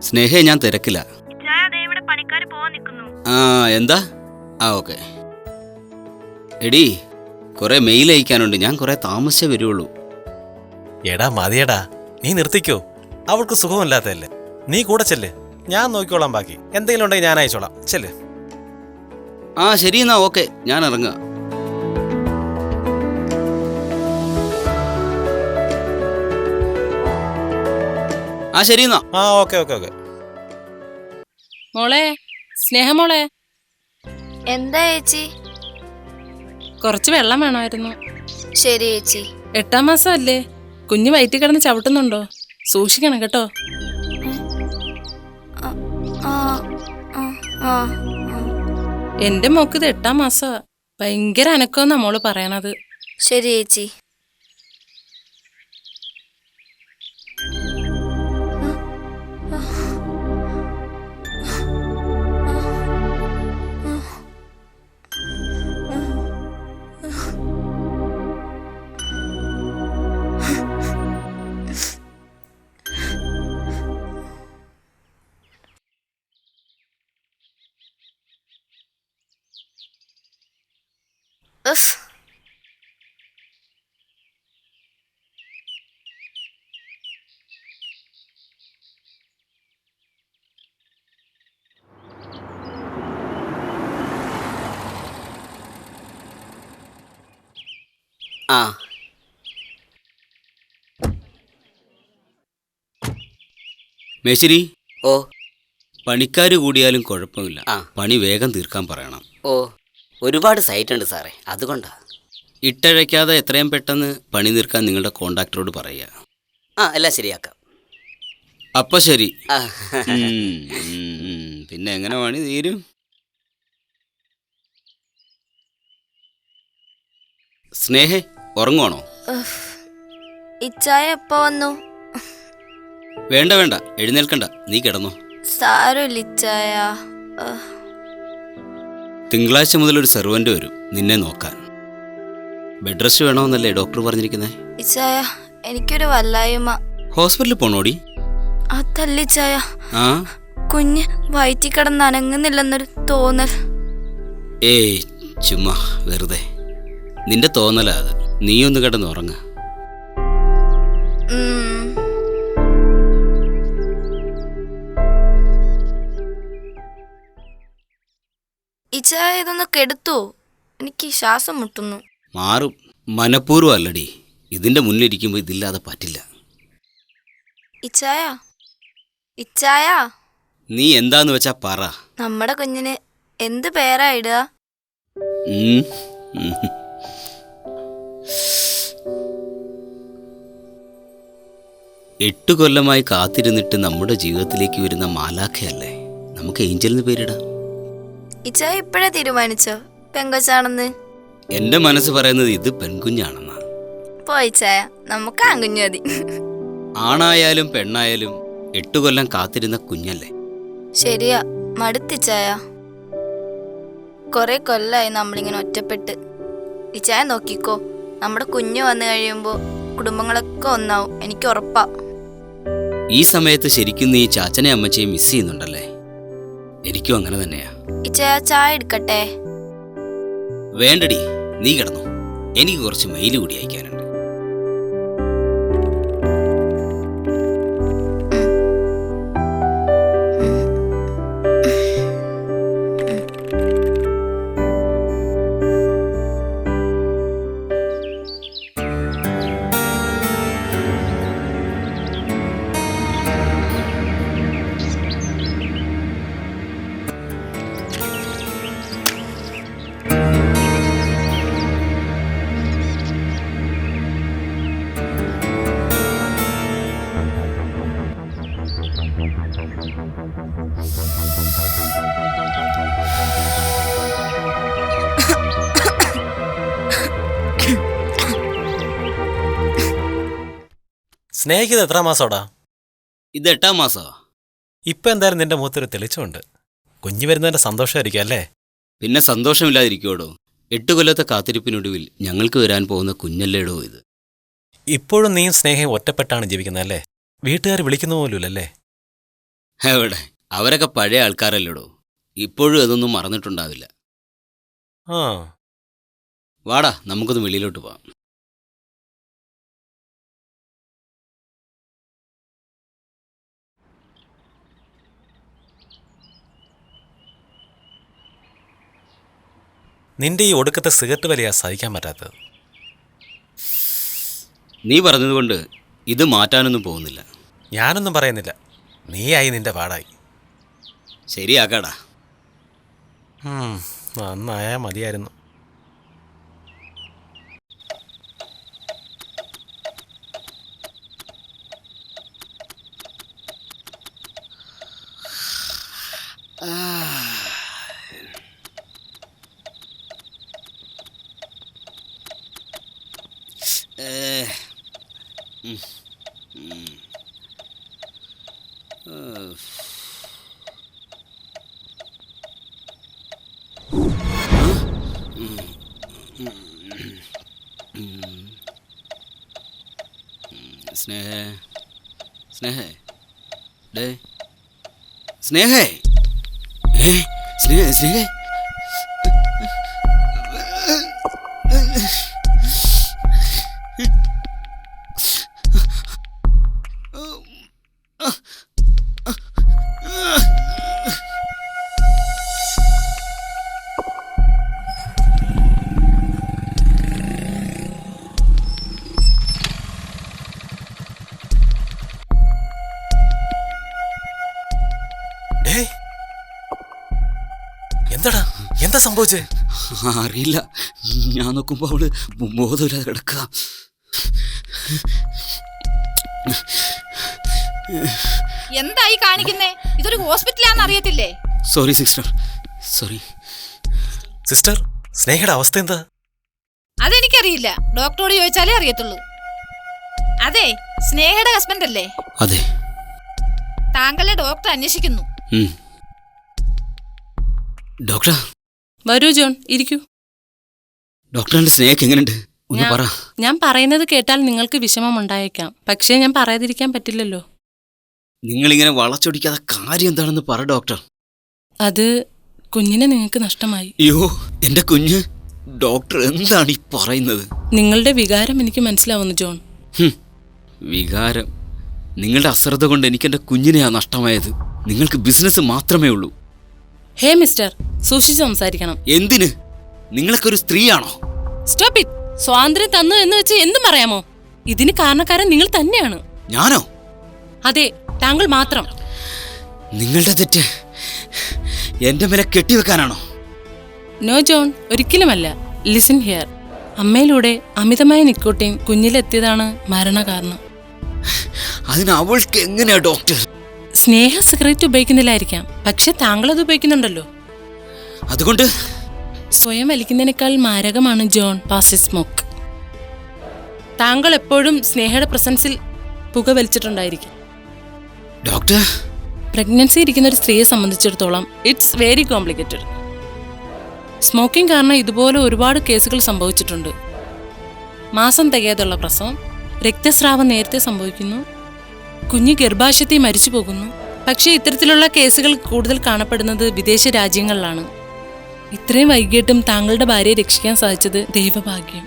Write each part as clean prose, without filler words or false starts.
സ്നേഹയെ ഞാൻ തിരക്കില്ല. ആ എന്താ? ആ ഓക്കെ. എടീ, കുറെ മെയിൽ അയക്കാനുണ്ട്. ഞാൻ കുറെ താമസിച്ചേ വരുള്ളൂ. എടാ മതിയടാ, നീ നിർത്തിക്കോ. അവൾക്ക് സുഖമില്ലാത്തതല്ലേ. നീ കൂടെ ചെല്ല്, ഞാൻ നോക്കിക്കോളാം. ബാക്കി എന്തെങ്കിലും ഉണ്ടെങ്കിൽ ഞാൻ അയച്ചോളാം. ചെല്ല്. ആ ശരി എന്നാ ഓക്കെ, ഞാൻ ഇറങ്ങാം. ആ ശരി എന്നാ. ആ ഓക്കെ ഓക്കെ ഓക്കെ. മോളെ, സ്നേഹമോളെ, എന്താ ചേച്ചി? കുറച്ച് വെള്ളം വേണമായിരുന്നു. ശരി ചേച്ചി. 8ാം മാസം അല്ലേ, കുഞ്ഞ് വയറ്റിൽ കിടന്ന് ചവിട്ടുന്നുണ്ടോ? സൂക്ഷിക്കണം കേട്ടോ. എന്റെ മോക്ക് ഇത് 8ാം മാസമാ. ഭയങ്കര അനക്കമെന്നാ മോള് പറയണത്. ശരി ചേച്ചി. ആ മേശിരി. ഓ, പണിക്കാർ കൂടിയാലും കുഴപ്പമില്ല. പണി വേഗം തീർക്കാൻ പറയണം. ഓ, ഒരുപാട് സൈറ്റ് ഉണ്ട് സാറേ, അതുകൊണ്ടാ. ഇട്ടഴയ്ക്കാതെ എത്രയും പെട്ടെന്ന് പണി തീർക്കാൻ നിങ്ങളുടെ കോണ്ടാക്ടറോട് പറയുക. എല്ലാം ശരിയാക്കാം. അപ്പൊ ശരി. പിന്നെ എങ്ങനെ പണി തീരും? സ്നേഹേ, ഉറങ്ങുവാണോ? ഇച്ചായ എപ്പോ വന്നു? വേണ്ട വേണ്ട, എഴുന്നേൽക്കണ്ട, നീ കിടന്നോ. സാരമില്ല ഇച്ചായ. തിങ്കളാഴ്ച മുതൽ ഒരു സെർവന്റ് വരും നിന്നെ നോക്കാൻ. ബെഡ് റെസ്റ്റ് വേണമെന്നല്ലേ ഡോക്ടർ പറഞ്ഞിരിക്കുന്നേ? ഇച്ചായ, എനിക്കൊരു വല്ലായ്മ. ഹോസ്പിറ്റലിൽ പോണോടി? അതല്ല ഇച്ചായ, ആ കുഞ്ഞ് വയറ്റിൽ കിടന്ന് അനങ്ങുന്നില്ലെന്നൊരു തോന്നൽ. ഏയ് ചുമ്മാ വെറുതെ നിന്റെ തോന്നലാ അത്. നീ ഒന്ന് കിടന്ന് ഉറങ്ങ. ഇച്ചായ, ഇതൊന്ന് കെടുത്തോ? എനിക്ക് ശ്വാസം മുട്ടുന്നു. മാറും. മനഃപൂർവ്വം അല്ലടി, ഇതിന്റെ മുന്നിലിരിക്കുമ്പോ ഇതില്ലാതെ പറ്റില്ല. ഇച്ചായ, ഇച്ചായ, നീ എന്താന്ന് വെച്ചാ പറ. നമ്മുടെ കുഞ്ഞിന് എന്ത് പേരാ ഇടുക? 8 കൊല്ലമായി കാത്തിരുന്നിട്ട് നമ്മുടെ ജീവിതത്തിലേക്ക് വരുന്ന മാലാഖയല്ലേ, നമുക്ക് ഏഞ്ചലിന് പേരിടാം. ഇച്ചായ ഇപ്പോഴേ തീരുമാനിച്ചോ പെങ്കൊച്ചാണെന്ന്? എന്റെ മനസ്സ് പറയുന്നത് ഇത് പെൺകുഞ്ഞാണെന്നാ. പോയിച്ചായ, നമുക്ക് ആൺകുഞ്ഞു മതി. ആണായാലും പെണ്ണായാലും 8 കൊല്ലം കാത്തിരുന്ന കുഞ്ഞല്ലേ. ശരിയാ, മടുത്തിച്ചായ. കൊറേ കൊല്ലായി നമ്മളിങ്ങനെ ഒറ്റപ്പെട്ട്. ഇച്ചായ നോക്കിക്കോ, നമ്മുടെ കുഞ്ഞു വന്നു കഴിയുമ്പോ കുടുംബങ്ങളൊക്കെ ഒന്നാവും, എനിക്ക് ഉറപ്പാ. ഈ സമയത്ത് ശരിക്കും നീ ചാച്ചനെ അമ്മച്ചയും മിസ് ചെയ്യുന്നുണ്ടല്ലേ? എനിക്കും അങ്ങനെ തന്നെയാ. ഇച്ചായ, ചായ എടുക്കട്ടെ? വേണ്ടടി, നീ കിടന്നു. എനിക്ക് കുറച്ച് മെയിൽ കൂടി അയക്കാനുണ്ട്. സ്നേഹിക്കുന്നത് എത്ര മാസോടാ? ഇത് 8ാം മാസമാ. ഇപ്പം എന്തായാലും നിന്റെ മുഖത്തൊരു തെളിച്ചമുണ്ട്. കുഞ്ഞു വരുന്നതിന്റെ സന്തോഷമായിരിക്കും അല്ലേ? പിന്നെ സന്തോഷമില്ലാതിരിക്കുവോടോ? 8 കൊല്ലത്തെ കാത്തിരിപ്പിനൊടുവിൽ ഞങ്ങൾക്ക് വരാൻ പോകുന്ന കുഞ്ഞല്ലേടോ ഇത്. ഇപ്പോഴും നീയും സ്നേഹയും ഒറ്റപ്പെട്ടാണ് ജീവിക്കുന്നത് അല്ലേ? വീട്ടുകാർ വിളിക്കുന്ന പോലുമില്ലല്ലേ? എവിടെ, അവരൊക്കെ പഴയ ആൾക്കാരല്ലേടോ. ഇപ്പോഴും അതൊന്നും മറന്നിട്ടുണ്ടാവില്ല. ആ, വാടാ, നമുക്കൊന്ന് വെളിയിലോട്ട് പോവാം. നിന്റെ ഈ ഒടുക്കത്തെ സിഗരറ്റ് വലിയാ സഹിക്കാൻ പറ്റാത്തത്. നീ പറഞ്ഞതുകൊണ്ട് ഇത് മാറ്റാനൊന്നും പോകുന്നില്ല. ഞാനൊന്നും പറയുന്നില്ല, നീയായി നിന്റെ പാടായി. ശരിയാക്കാടാ. നന്നായാ മതിയായിരുന്നു. സ്നേഹേ, സ്നേഹേ, ഡേ സ്നേഹേ, സ്നേഹേ, സ്നേഹേ. എന്താടാ, എന്താ സംഭവിച്ചേ? അറിയില്ല. ഞാൻ നോക്കുമ്പോ അവള് ബോധമില്ലാതെ കിടക്കുക. എന്തായി കാണിക്കുന്നേ? ഇതൊരു ഹോസ്പിറ്റലാന്ന് അറിയത്തില്ലേ? Sorry sister, sorry. സിസ്റ്റർ, സ്നേഹയുടെ അവസ്ഥ എന്താ? അതെനിക്കറിയില്ല, ഡോക്ടറോട് ചോദിച്ചാലേ അറിയത്തുള്ളൂ. അതെ, സ്നേഹയുടെ ഹസ്ബൻഡ് അല്ലേ? അതെ. താങ്കളെ ഡോക്ടർ അന്വേഷിക്കുന്നു. ഡോക്ടർ. വരൂ ജോൺ, ഇരിക്കൂ. ഡോക്ടറിന്റെ സ്നേഹക്ക് എങ്ങനെയുണ്ട്? ഒന്ന് പറ. ഞാൻ പറയുന്നത് കേട്ടാൽ നിങ്ങൾക്ക് വിഷമമുണ്ടായേക്കാം, പക്ഷേ ഞാൻ പറയാതിരിക്കാൻ പറ്റില്ലല്ലോ. നിങ്ങളിങ്ങനെ വളച്ചൊടിക്കാതെ കാര്യം എന്താണെന്ന് പറ ഡോക്ടർ. അത് കുഞ്ഞിനെ നിങ്ങൾക്ക് നഷ്ടമായി. അയ്യോ, എന്റെ കുഞ്ഞ്. ഡോക്ടർ എന്താണ് ഈ പറയുന്നത്? നിങ്ങളുടെ വികാരം എനിക്ക് മനസ്സിലാവുന്നു ജോൺ. വികാരം? നിങ്ങളുടെ അശ്രദ്ധ കൊണ്ട് എനിക്ക് എന്റെ കുഞ്ഞിനെയാ നഷ്ടമായത്. നിങ്ങൾക്ക് ബിസിനസ് മാത്രമേ ഉള്ളൂ. ഹേ മിസ്റ്റർ, സൂക്ഷിച്ച് സംസാരിക്കണം. എന്തിന്? നിങ്ങളൊക്കെ ഒരു സ്ത്രീയാണോ? Stop it. സ്വാതന്ത്ര്യം തന്നു എന്ന് വെച്ച് എന്തും പറയാമോ? ഇതിന് കാരണക്കാരൻ നിങ്ങൾ തന്നെയാണ്. ഞാനോ? അതെ, താങ്കൾ മാത്രം. നിങ്ങളുടെ തെറ്റ് എന്റെ മേലെ കെട്ടിവെക്കാനാണോ? നോ ജോൺ, ഒരിക്കലുമല്ല. Listen here. അമ്മയിലൂടെ അമിതമായ നിക്കോട്ടീൻ കുഞ്ഞിലെത്തിയതാണ് മരണകാരണം. അതിന് അവൾക്ക് എങ്ങനെയാ ഡോക്ടർ? സ്നേഹ സിഗരറ്റ് ഉപയോഗിക്കുന്നില്ലായിരിക്കാം, പക്ഷെ താങ്കൾ അത് ഉപയോഗിക്കുന്നുണ്ടല്ലോ. അതുകൊണ്ട് സ്വയം വലിക്കുന്നതിനേക്കാൾ മാരകമാണ് ജോൺ പാസി സ്മോക്ക്. താങ്കൾ എപ്പോഴും സ്നേഹയുടെ പ്രസൻസിൽ പുക വലിച്ചിട്ടുണ്ടായിരിക്കും. ഡോക്ടർ, പ്രഗ്നൻസി ഇരിക്കുന്ന ഒരു സ്ത്രീയെ സംബന്ധിച്ചിടത്തോളം ഇറ്റ്സ് വെരി കോംപ്ലിക്കേറ്റഡ്. സ്മോക്കിംഗ് കാരണം ഇതുപോലെ ഒരുപാട് കേസുകൾ സംഭവിച്ചിട്ടുണ്ട്. മാസം തികയാതുള്ള പ്രസവം, രക്തസ്രാവം നേരത്തെ സംഭവിക്കുന്നു, കുഞ്ഞ് ഗർഭാശയത്തിൽ മരിച്ചു പോകുന്നു. പക്ഷേ ഇത്തരത്തിലുള്ള കേസുകൾ കൂടുതൽ കാണപ്പെടുന്നത് വിദേശ രാജ്യങ്ങളിലാണ്. ഇത്രയും വൈകിട്ടും താങ്കളുടെ ഭാര്യയെ രക്ഷിക്കാൻ സാധിച്ചത് ദൈവഭാഗ്യം.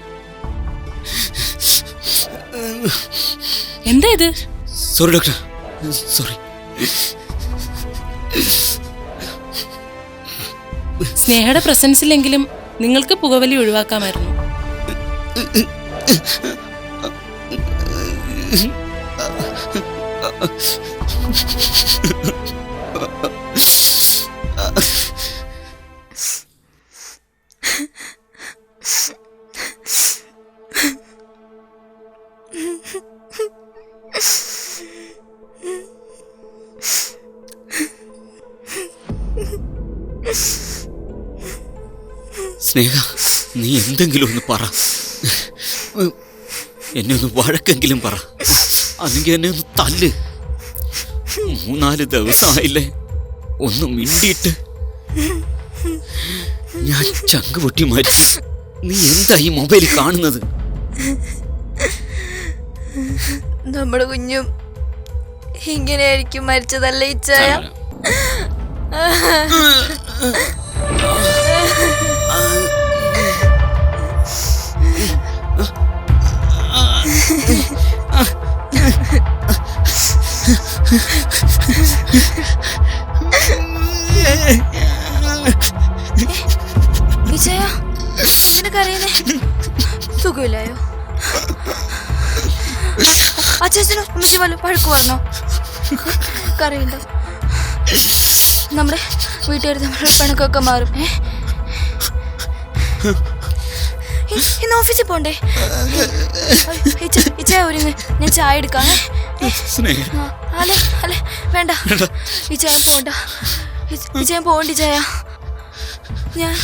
എന്താ ഇത്? Sorry doctor, sorry. സ്നേഹയുടെ പ്രസൻസിലെങ്കിലും നിങ്ങൾക്ക് പുകവലി ഒഴിവാക്കാമായിരുന്നു. സ്നേഹ, നീ എന്തെങ്കിലും ഒന്ന് പറ. എന്നെ ഒന്ന് വഴക്കെങ്കിലും പറ. അല്ലെങ്കിൽ എന്നെ ഒന്ന് തല്ല്. 3-4 ദിവസമായില്ലേ ഒന്നും മിണ്ടിയിട്ട്. ഞാൻ ചങ്ക് പൊട്ടി മരിച്ചു. നീ എന്താ ഈ മൊബൈലിൽ കാണുന്നത്? നമ്മുടെ കുഞ്ഞും ഇങ്ങനെയായിരിക്കും മരിച്ചതല്ലേ ഇച്ചായ? വിജയ, എന്തിനു കരയുന്നേ? സുഖമില്ലായോ? അച്ഛനോ അമ്മച്ചി വല്ല പഴക്ക് പറഞ്ഞോ? കരയുണ്ട. നമ്മുടെ വീട്ടുകാർ നമ്മുടെ പിണക്കൊക്കെ മാറും. ഇന്ന് ഓഫീസിൽ പോണ്ടേ? ഇച്ചായ ഒരുങ്ങ്, ഞാൻ ചായ എടുക്കാം. അല്ലേ അല്ലേ വേണ്ട, ഇച്ചായ പോണ്ട. ഇച്ചായ പോകണ്ട ഇച്ചായ. ഞാൻ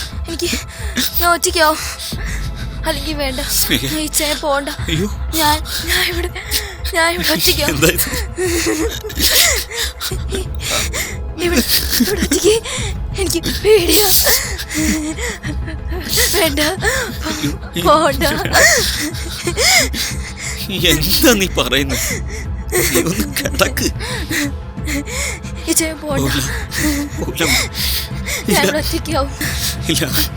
ഒറ്റയ്ക്കാവും. അല്ലെങ്കിൽ വേണ്ട, ഇച്ചായ പോണ്ട. ഞാൻ ഇവിടെ ഒറ്റയ്ക്കാവും. ഇവിടെ ഒറ്റയ്ക്ക് എനിക്ക് പേടിയാ. വേണ്ട, പോണ്ട. എന്താ നീ പറയുന്നത്? കിടക്ക്. ഇച്ചയ പോണ്ട. ഞാൻ ഇവിടെ ഒറ്റയ്ക്കാവും.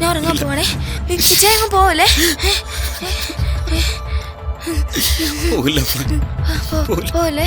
ഞാൻ ഉറങ്ങാൻ പോണേ. ഇച്ചയ അങ്ങ് പോവല്ലേ? പോലെ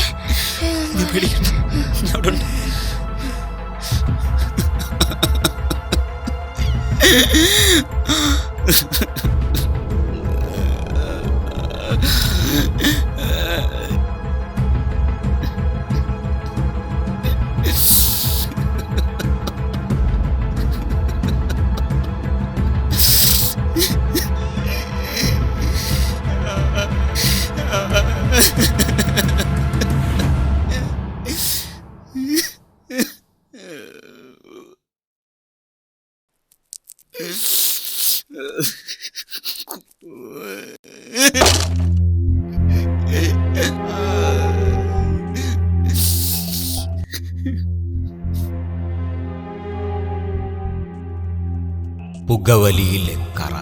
പുകവലിയിലെ കറ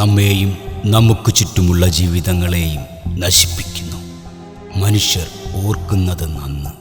നമ്മെയും നമുക്ക് ചുറ്റുമുള്ള ജീവിതങ്ങളെയും നശിപ്പിക്കുന്നു. മനുഷ്യർ ഓർക്കുന്നത് നന്ന്.